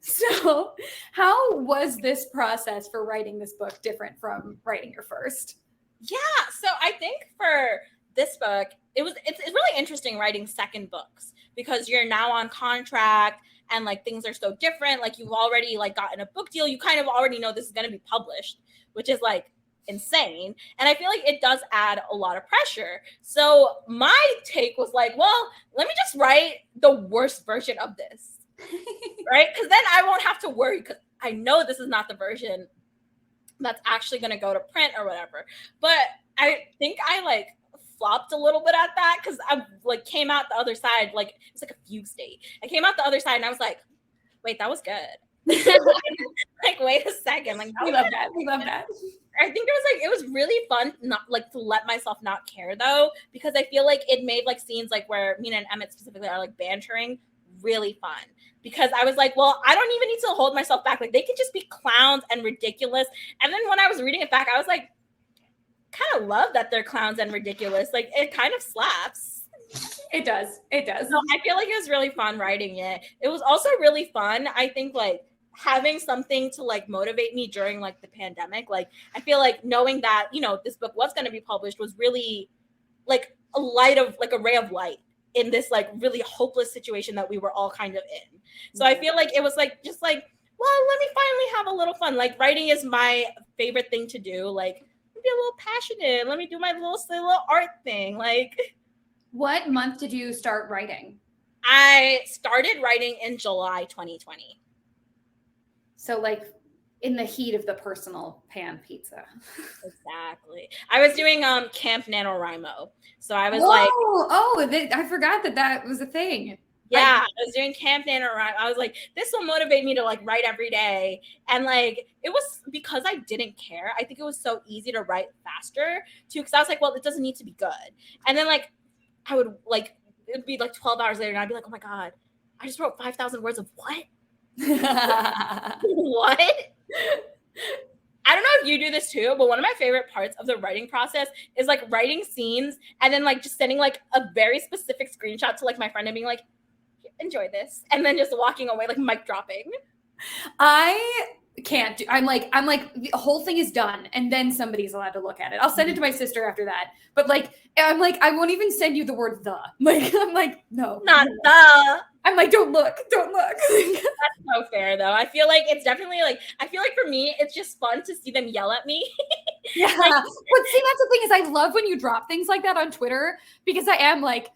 So, how was this process for writing this book different from writing your first? Yeah, so I think for this book, it's really interesting writing second books because you're now on contract and like things are so different. Like you've already like gotten a book deal, you kind of already know this is going to be published, which is like insane. And I feel like it does add a lot of pressure. So my take was like, well, let me just write the worst version of this, right? Because then I won't have to worry because I know this is not the version that's actually going to go to print or whatever. But I think I like flopped a little bit at that because I like came out the other side, like it was like a fugue state. I came out the other side and I was like, wait, that was good. Like, wait a second. Like, we love that. We love that. I think it was really fun not like to let myself not care though, because I feel like it made like scenes like where Mina and Emmitt specifically are like bantering really fun. Because I was like, well, I don't even need to hold myself back. Like they could just be clowns and ridiculous. And then when I was reading it back, I was like, kind of love that they're clowns and ridiculous. Like it kind of slaps. It does. It does. So I feel like it was really fun writing it. It was also really fun. I think like having something to like motivate me during like the pandemic. Like I feel like knowing that, you know, this book was going to be published was really like a light of like a ray of light in this like really hopeless situation that we were all kind of in. So I feel like it was like just like, well, let me finally have a little fun. Like writing is my favorite thing to do. Like be a little passionate. Let me do my little art thing. Like, what month did you start writing? I started writing in July 2020. So like in the heat of the personal pan pizza. Exactly. I was doing Camp NaNoWriMo. So I was I forgot that was a thing. Yeah, I was doing Camp NaNoWriMo. I was like, this will motivate me to like write every day. And like, it was because I didn't care. I think it was so easy to write faster too. Cause I was like, well, it doesn't need to be good. And then like, I would like, it'd be like 12 hours later and I'd be like, oh my God, I just wrote 5,000 words of what? What? I don't know if you do this too, but one of my favorite parts of the writing process is like writing scenes and then like just sending like a very specific screenshot to like my friend and being like, enjoy this, and then just walking away, like mic dropping. I can't do. I'm like the whole thing is done, and then somebody's allowed to look at it. I'll send it to my sister after that. But like, I'm like, I won't even send you the word the. Like, I'm like, no, not the. I'm like, don't look. That's so fair, though. I feel like it's definitely like, I feel like for me, it's just fun to see them yell at me. Yeah. But see, that's the thing is, I love when you drop things like that on Twitter, because I am like,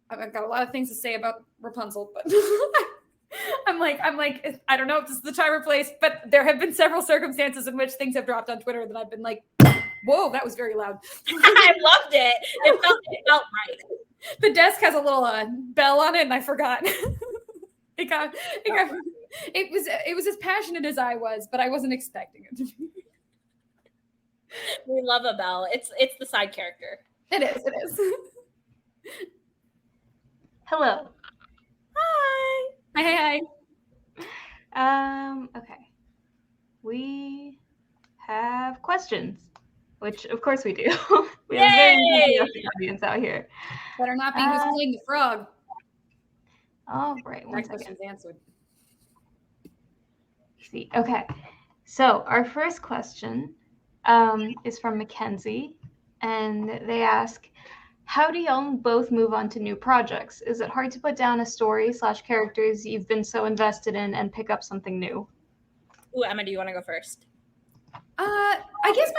I've got a lot of things to say about Rapunzel, but I'm like, I don't know if this is the time or place, but there have been several circumstances in which things have dropped on Twitter that I've been like, whoa, that was very loud. I loved it. It felt right. The desk has a little bell on it, and I forgot. It was as passionate as I was, but I wasn't expecting it to be. We love a bell. It's the side character. It is. Hello. Hi. Okay. We have questions, which of course we do. We have a very enthusiastic audience out here. Better not be who's playing the frog. All right, one second. Question's answered. See, okay. So our first question is from Mackenzie, and they ask, how do y'all both move on to new projects? Is it hard to put down a story / characters you've been so invested in and pick up something new? Ooh, Emma, do you want to go first? I guess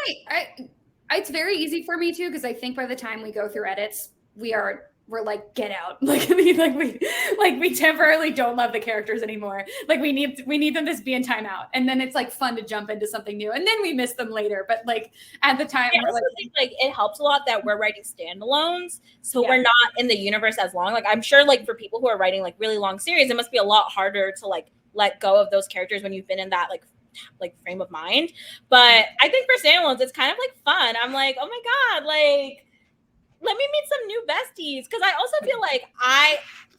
it's very easy for me too, because I think by the time we go through edits, we're like, get out. Like, I mean, we temporarily don't love the characters anymore. Like, we need them to be in timeout, and then it's like fun to jump into something new, and then we miss them later. But like at the time, I also think like it helps a lot that we're writing standalones, so we're not in the universe as long. Like, I'm sure like for people who are writing like really long series, it must be a lot harder to like let go of those characters when you've been in that like frame of mind. But I think for standalones, it's kind of like fun. I'm like, oh my god, like, let me meet some new besties. Because I also feel like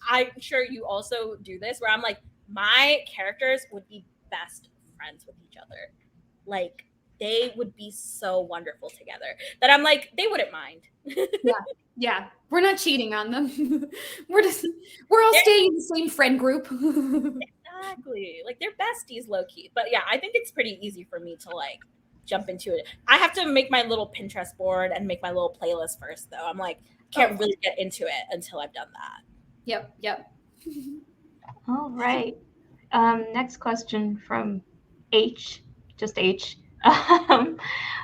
I'm sure you also do this, where I'm like, my characters would be best friends with each other. Like, they would be so wonderful together that I'm like, they wouldn't mind. Yeah. We're not cheating on them. We're all staying in the same friend group. Exactly. Like, they're besties low key. But yeah, I think it's pretty easy for me to like jump into it. I have to make my little Pinterest board and make my little playlist first, though. I'm like, can't really get into it until I've done that. Yep. All right. Next question from H, just H.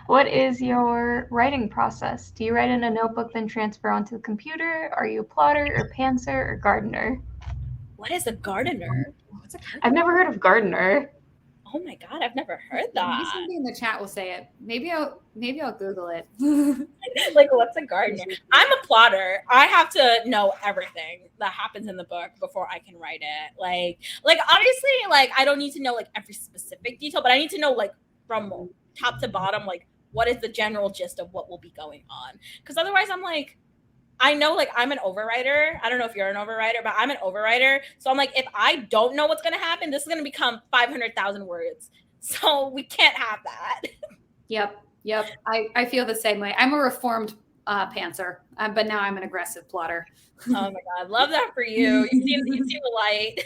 What is your writing process? Do you write in a notebook, then transfer onto the computer? Are you a plotter or pantser or gardener? What is a gardener? I've never heard of gardener. Oh my god, I've never heard that. Maybe somebody in the chat will say it. Maybe I'll Google it. Like, what's a gardener? I'm a plotter. I have to know everything that happens in the book before I can write it. Like obviously, like, I don't need to know like every specific detail, but I need to know like from top to bottom, like, what is the general gist of what will be going on? Because otherwise I'm like, I know like I'm an overwriter. I don't know if you're an overwriter, but I'm an overwriter. So I'm like, if I don't know what's going to happen, this is going to become 500,000 words. So we can't have that. Yep. I feel the same way. I'm a reformed pantser, but now I'm an aggressive plotter. Oh my god, love that for you. You see the light.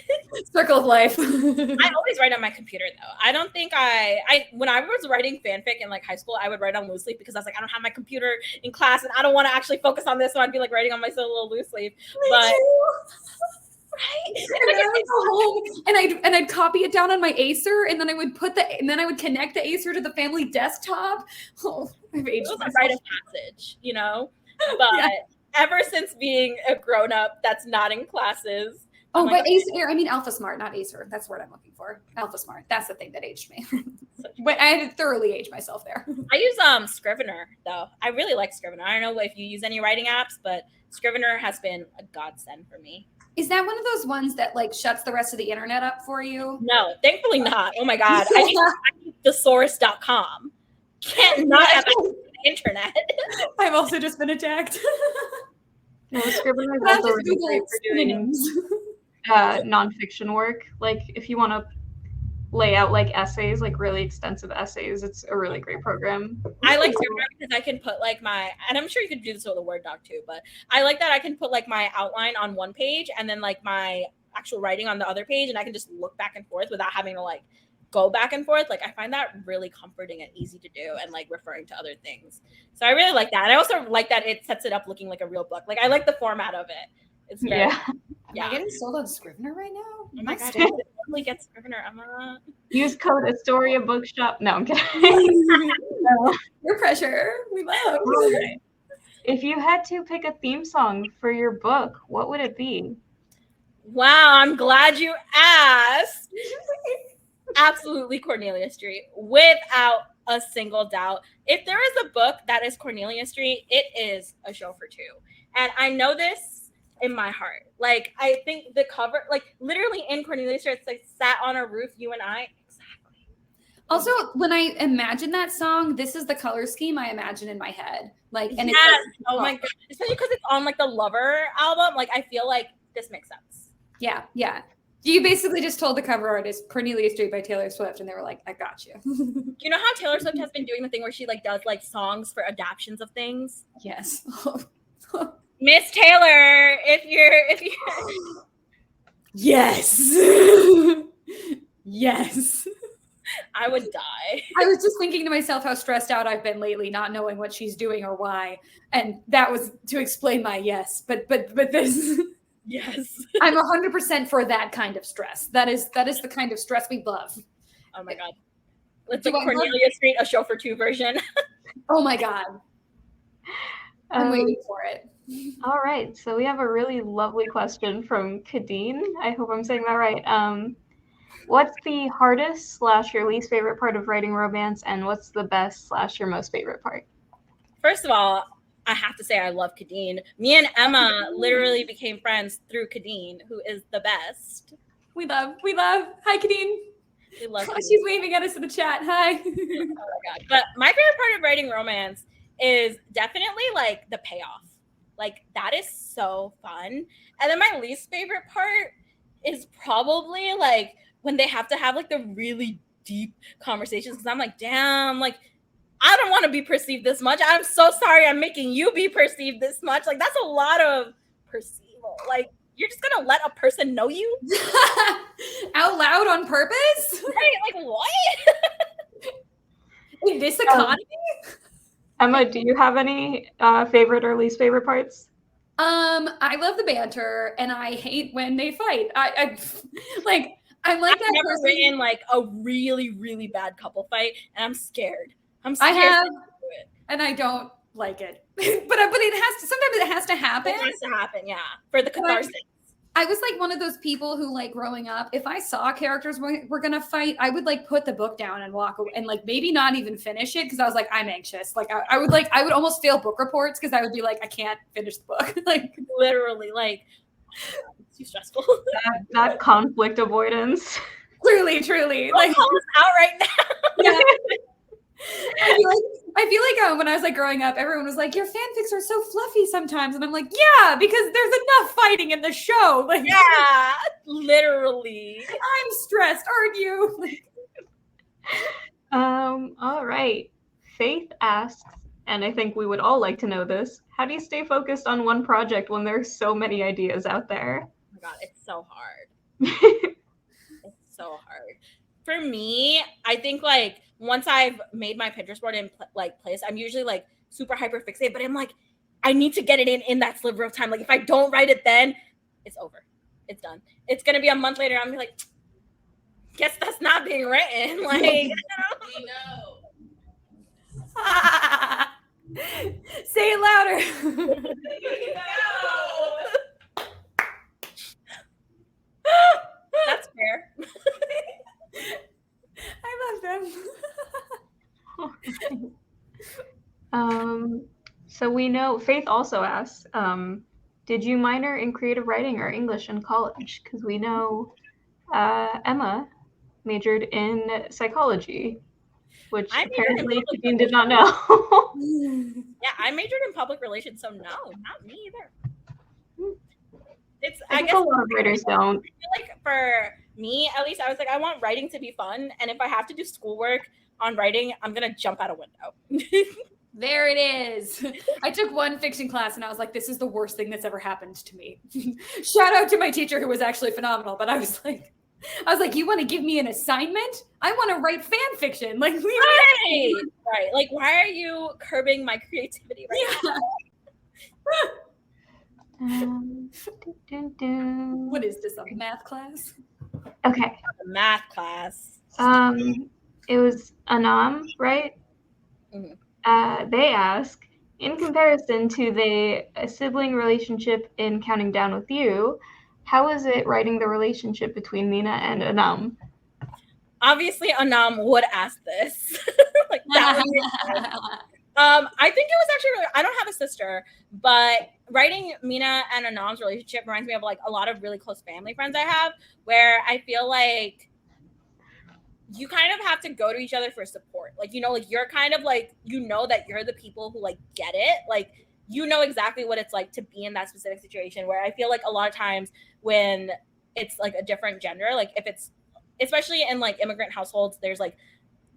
Circle of life. I always write on my computer though. I don't think I when I was writing fanfic in like high school, I would write on loose leaf because I was like, I don't have my computer in class and I don't want to actually focus on this, so I'd be like writing on my little loose leaf. But right? And I'd copy it down on my Acer, and then I would connect the Acer to the family desktop. Oh, I've aged myself. It was a rite of passage, you know. But ever since being a grown up, that's not in classes. Oh, but Acer, I mean Alpha Smart, not Acer. That's the word I'm looking for. Alpha Smart. That's the thing that aged me. But I had to thoroughly age myself there. I use Scrivener though. I really like Scrivener. I don't know if you use any writing apps, but Scrivener has been a godsend for me. Is that one of those ones that like shuts the rest of the internet up for you? No, thankfully not. Oh my god, I use thesaurus.com. Can't not have the internet. I've also just been attacked. No, Scrivener is also really great for doing nonfiction work. Like, if you want to lay out like essays, like really extensive essays. It's a really great program. I like Scrivener because I can put like and I'm sure you could do this with a Word doc too, but I like that I can put like my outline on one page and then like my actual writing on the other page, and I can just look back and forth without having to like go back and forth. Like I find that really comforting and easy to do, and like referring to other things. So I really like that. And I also like that it sets it up looking like a real book. Like I like the format of it. It's very, Am I getting sold on Scrivener right now? Oh my god, you totally get Scrivener, Emma. Use code Astoria Bookshop. No, I'm kidding. No. Your pressure. We love. Right. If you had to pick a theme song for your book, what would it be? Wow, I'm glad you asked. Absolutely Cornelia Street, without a single doubt. If there is a book that is Cornelia Street, it is A Show for Two. And I know this in my heart. Like, I think the cover, like literally in Cornelia Street, it's like sat on a roof, you and I. Exactly. Also, when I imagine that song, this is the color scheme I imagine in my head. Like, and yes. it's oh my god, especially because it's on like the Lover album. Like, I feel like this makes sense. Yeah, yeah. You basically just told the cover artist Cornelia Street by Taylor Swift, and they were like, "I got you." You know how Taylor Swift has been doing the thing where she like does like songs for adaptions of things? Yes. Miss Taylor, if you're yes. Yes. I would die. I was just thinking to myself how stressed out I've been lately, not knowing what she's doing or why, and that was to explain my yes. But this. Yes. I'm 100% for that kind of stress. That is the kind of stress we love. Oh my god. It's like Cornelia Street, A Show for Two version. Oh my god. I'm waiting for it. All right. So we have a really lovely question from Kadeen. I hope I'm saying that right. What's the hardest / your least favorite part of writing romance, and what's the best / your most favorite part? First of all, I have to say I love Kadeen. Me and Emma literally became friends through Kadeen, who is the best. We love. Hi, Kadeen. We love Kadeen. She's waving at us in the chat. Hi. Oh my god. But my favorite part of writing romance is definitely like the payoff. Like that is so fun. And then my least favorite part is probably like when they have to have like the really deep conversations, because I'm like, damn, like I don't want to be perceived this much. I'm so sorry I'm making you be perceived this much. Like, that's a lot of perceival. Like, you're just going to let a person know you? Out loud on purpose? Right? Like, what? In this economy? Emma, do you have any favorite or least favorite parts? I love the banter, and I hate when they fight. I'm like I've that never person. written, like, a really, really bad couple fight, and I'm scared. I have, and I don't like it. but it has to. Sometimes it has to happen. It has to happen, yeah, for the catharsis. I was like one of those people who, like, growing up, if I saw characters were gonna fight, I would like put the book down and walk away, and like maybe not even finish it because I was like, I'm anxious. Like I would almost fail book reports because I would be like, I can't finish the book. Like literally, like it's too stressful. That conflict avoidance. Truly, like call us out right now. Yeah. I feel like when I was like growing up, everyone was like, your fanfics are so fluffy sometimes. And I'm like, yeah, because there's enough fighting in the show. Like, yeah, literally. I'm stressed, aren't you? All right. Faith asks, and I think we would all like to know this, how do you stay focused on one project when there's so many ideas out there? Oh my god, it's so hard. It's so hard. For me, I think like once I've made my Pinterest board in place, I'm usually like super hyper fixated, but I'm like, I need to get it in that sliver of time. Like if I don't write it then, it's over. It's done. It's going to be a month later. I'm gonna be like, guess that's not being written. Like, we know. Say it louder. That's fair. I love them. So we know Faith also asks, did you minor in creative writing or English in college? Because we know Emma majored in psychology, which apparently Kadeen did not know. Yeah, I majored in public relations, so no, not me either. I guess a lot of writers don't. I feel like for me, at least, I was like, I want writing to be fun, and if I have to do schoolwork on writing, I'm gonna jump out a window. There it is. I took one fiction class and I was like, this is the worst thing that's ever happened to me. Shout out to my teacher who was actually phenomenal, but I was like, you want to give me an assignment? I want to write fan fiction. Like, right. Like, why are you curbing my creativity right now? What is this, a math class? Okay. A math class. It was Anam, right? Mm-hmm. They ask, in comparison to the sibling relationship in Counting Down with You, how is it writing the relationship between Mina and Anam? Obviously, Anam would ask this. Like, that would I think it was actually really, I don't have a sister, but writing Mina and Anam's relationship reminds me of like a lot of really close family friends I have, where I feel like you kind of have to go to each other for support. Like, like you're kind of like, that you're the people who like get it. Like, exactly what it's like to be in that specific situation, where I feel like a lot of times when it's like a different gender, like if it's, especially in like immigrant households, there's like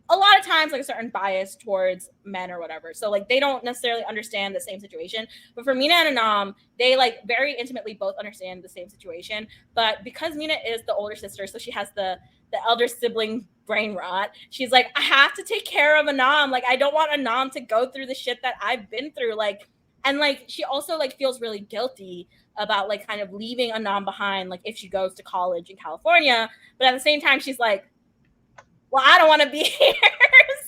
a lot of times like a certain bias towards men or whatever. So like they don't necessarily understand the same situation. But for Mina and Anam, they like very intimately both understand the same situation. But because Mina is the older sister, so she has the elder sibling brain rot, she's like, I have to take care of Anam. Like, I don't want Anam to go through the shit that I've been through. Like, and like she also like feels really guilty about like kind of leaving Anam behind, like if she goes to college in California. But at the same time, she's like, well, I don't want to be here.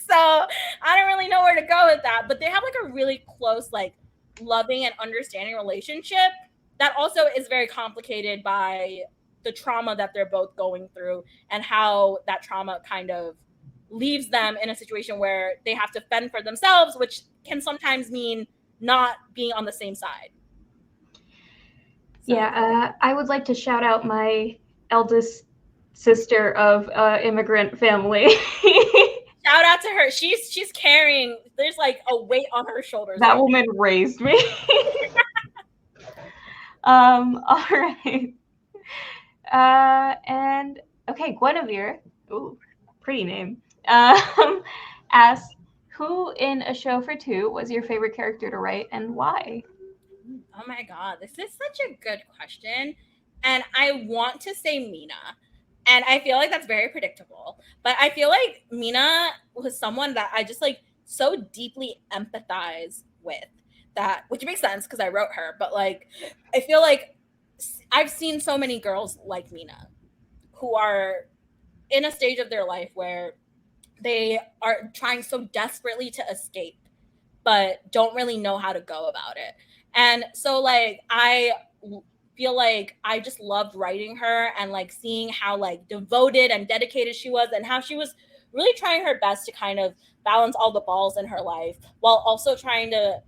So I don't really know where to go with that. But they have like a really close, like loving and understanding relationship that also is very complicated by the trauma that they're both going through and how that trauma kind of leaves them in a situation where they have to fend for themselves, which can sometimes mean not being on the same side. So. Yeah, I would like to shout out my eldest sister of immigrant family. Shout out to her. She's carrying, there's like a weight on her shoulders. That woman raised me. All right. And okay, Guinevere, ooh, pretty name, asks, who in A Show for Two was your favorite character to write and why? Oh my God, this is such a good question. And I want to say Mina. And I feel like that's very predictable. But I feel like Mina was someone that I just like so deeply empathize with, that, which makes sense because I wrote her. But like, I feel like I've seen so many girls like Mina who are in a stage of their life where they are trying so desperately to escape, but don't really know how to go about it. And so like, I feel like I just loved writing her and like seeing how like devoted and dedicated she was, and how she was really trying her best to kind of balance all the balls in her life while also trying to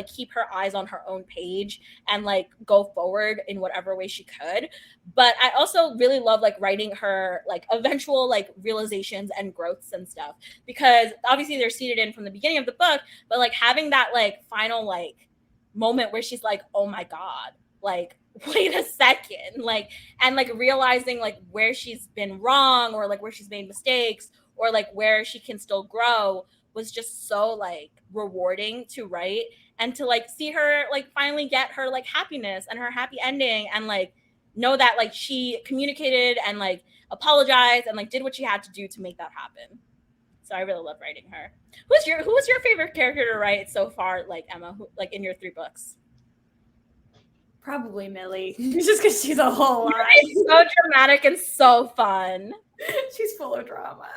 keep her eyes on her own page and like go forward in whatever way she could. But I also really love like writing her like eventual like realizations and growths and stuff, because obviously they're seeded in from the beginning of the book, but like having that like final like moment where she's like, oh my God, like wait a second, like, and like realizing like where she's been wrong or like where she's made mistakes or like where she can still grow was just so like rewarding to write, and to like see her like finally get her like happiness and her happy ending, and like know that like she communicated and like apologized and like did what she had to do to make that happen. So I really love writing her. Who was your favorite character to write so far, like Emma, like in your 3 books? Probably Millie, just because she's a whole lot. She's so dramatic and so fun. She's full of drama.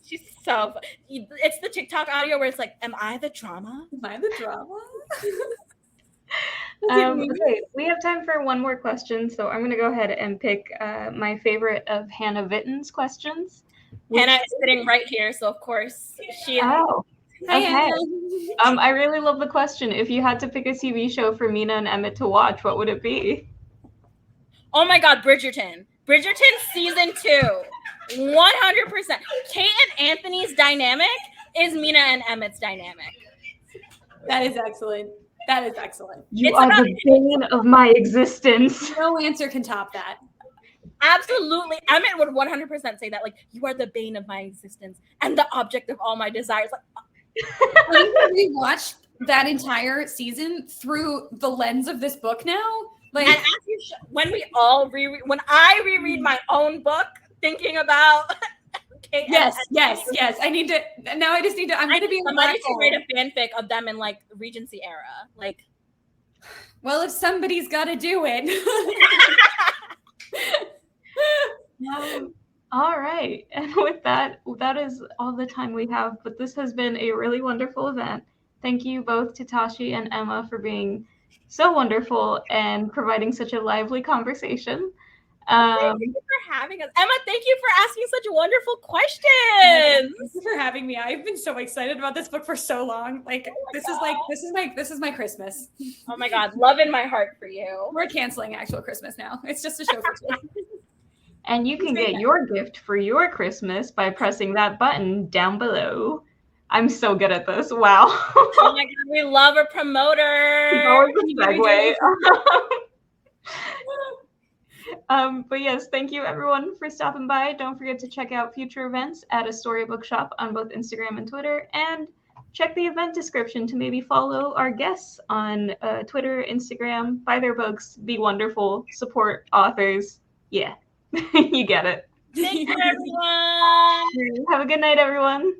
She's so fun. It's the TikTok audio where it's like, am I the drama? Am I the drama? Okay, we have time for one more question, so I'm going to go ahead and pick my favorite of Hannah Vitton's questions. Hannah is sitting right here, so of course she is. Oh, okay. I really love the question. If you had to pick a TV show for Mina and Emmitt to watch, what would it be? Oh my God, Bridgerton. Bridgerton season 2. 100%. Kate and Anthony's dynamic is Mina and Emmitt's dynamic. That is excellent. That is excellent. You are the bane of my existence. No answer can top that. Absolutely. Emmitt would 100% say that. Like, you are the bane of my existence and the object of all my desires. Like, We watched that entire season through the lens of this book now. Like, and as you when we all when I reread my own book, thinking about Kate. Yes. I need to. Now I just need to. I'm going to be somebody to write a fanfic of them in like Regency era. Like, well, if somebody's got to do it. All right. And with that is all the time we have. But this has been a really wonderful event. Thank you both to Tashie and Emma for being so wonderful and providing such a lively conversation. Thank you for having us. Emma, thank you for asking such wonderful questions. Thank you for having me. I've been so excited about this book for so long. Like, this is my Christmas. Oh my God. Love in my heart for you. We're canceling actual Christmas now. It's just a show for today. And you can get your gift for your Christmas by pressing that button down below. I'm so good at this. Wow. Oh my God, we love a promoter. Segue. But yes, thank you everyone for stopping by. Don't forget to check out future events at Astoria Bookshop on both Instagram and Twitter, and check the event description to maybe follow our guests on Twitter, Instagram, buy their books, be wonderful, support authors. Yeah, you get it. Thank you, everyone. Have a good night, everyone.